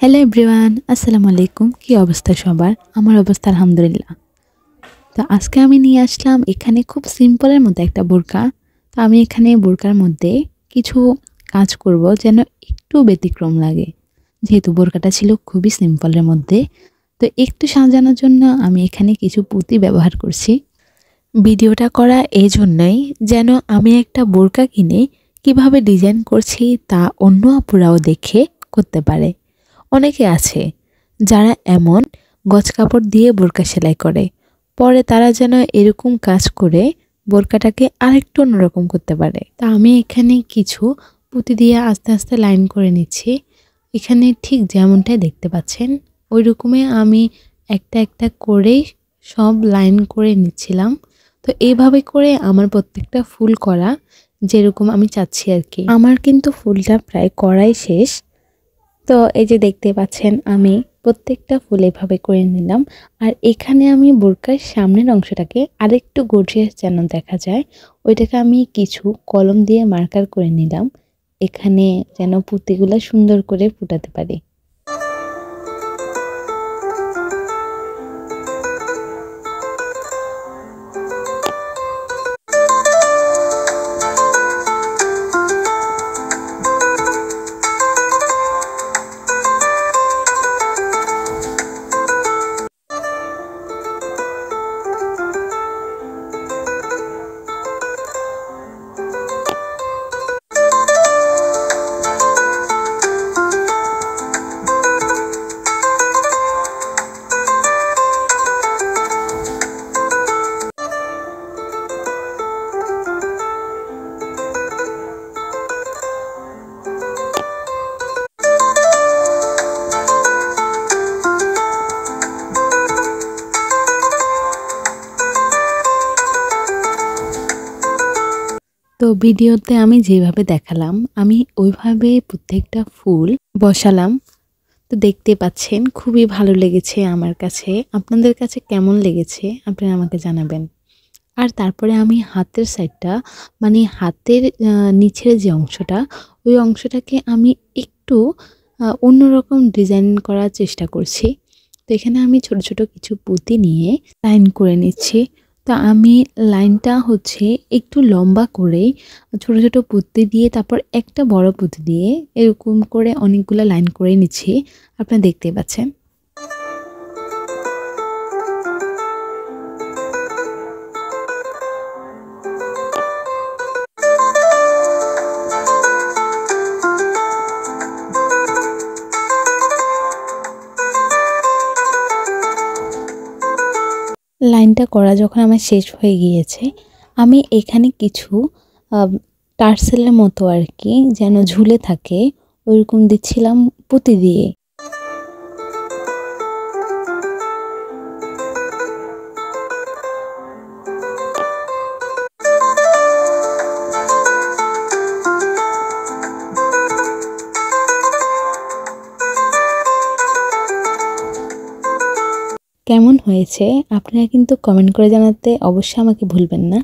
Hello everyone, আসসালামু আলাইকুম। কি অবস্থা সবার? আমার অবস্থা আলহামদুলিল্লাহ। তো আজকে আমি নিয়ে আসলাম এখানে খুব সিম্পলের মধ্যে একটা বোরকা। তো আমি এখানে বোরকার মধ্যে কিছু কাজ করব যেন একটু ব্যতিক্রম লাগে। যেহেতু বোরকাটা ছিল খুবই সিম্পলের মধ্যে, তো একটু সাজানোর জন্য আমি এখানে কিছু পুঁতি ব্যবহার করছি। ভিডিওটা করা এই জন্যই যেন আমি একটা বোরকা কিনে কিভাবে ডিজাইন করছি তা অন্য আপুরাও দেখে করতে পারে। অনেকে আছে যারা এমন গজ কাপড় দিয়ে বোরকা সেলাই করে, পরে তারা যেন এরকম কাজ করে বোরকাটাকে আরেকটু অন্যরকম করতে পারে। তা আমি এখানে কিছু পুঁতি দিয়ে আস্তে আস্তে লাইন করে নিচ্ছি। এখানে ঠিক যেমনটাই দেখতে পাচ্ছেন ওই রকমই আমি একটা একটা করে সব লাইন করে নিচ্ছিলাম। তো এইভাবে করে আমার প্রত্যেকটা ফুল করা যেরকম আমি চাচ্ছি আর কি। আমার কিন্তু ফুলটা প্রায় করাই শেষ। তো এই যে দেখতে পাচ্ছেন আমি প্রত্যেকটা ফুল এভাবে করে নিলাম। আর এখানে আমি বোরকার সামনের অংশটাকে আরেকটু গর্জিয়াস যেন দেখা যায় ওইটাকে আমি কিছু কলম দিয়ে মার্কার করে নিলাম, এখানে যেন পুঁতিগুলো সুন্দর করে ফুটাতে পারি। তো ভিডিওতে আমি যেভাবে দেখালাম আমি ওইভাবে প্রত্যেকটা ফুল বসালাম। তো দেখতে পাচ্ছেন খুবই ভালো লেগেছে আমার কাছে। আপনাদের কাছে কেমন লেগেছে আপনারা আমাকে জানাবেন। আর তারপরে আমি হাতের সাইডটা মানে হাতের নিচের যে অংশটা ওই অংশটাকে আমি একটু অন্যরকম ডিজাইন করার চেষ্টা করছি। তো এখানে আমি ছোট ছোট কিছু পুঁতি নিয়ে লাইন করে নিচ্ছি। তো আমি লাইনটা হচ্ছে একটু লম্বা করে ছোট ছোট পুঁতি দিয়ে তারপর একটা বড় পুঁতি দিয়ে এরকম করে অনেকগুলো লাইন করে নিচ্ছি। আপনারা দেখতে পাচ্ছেন। লাইনটা করা যখন আমার শেষ হয়ে গিয়েছে আমি এখানে কিছু টার্সেলের মতো আর কি যেন ঝুলে থাকে ওইরকম দিচ্ছিলাম পুঁতি দিয়ে। কেমন হয়েছে আপনারা কিন্তু কমেন্ট করে জানাতে অবশ্যই আমাকে ভুলবেন না।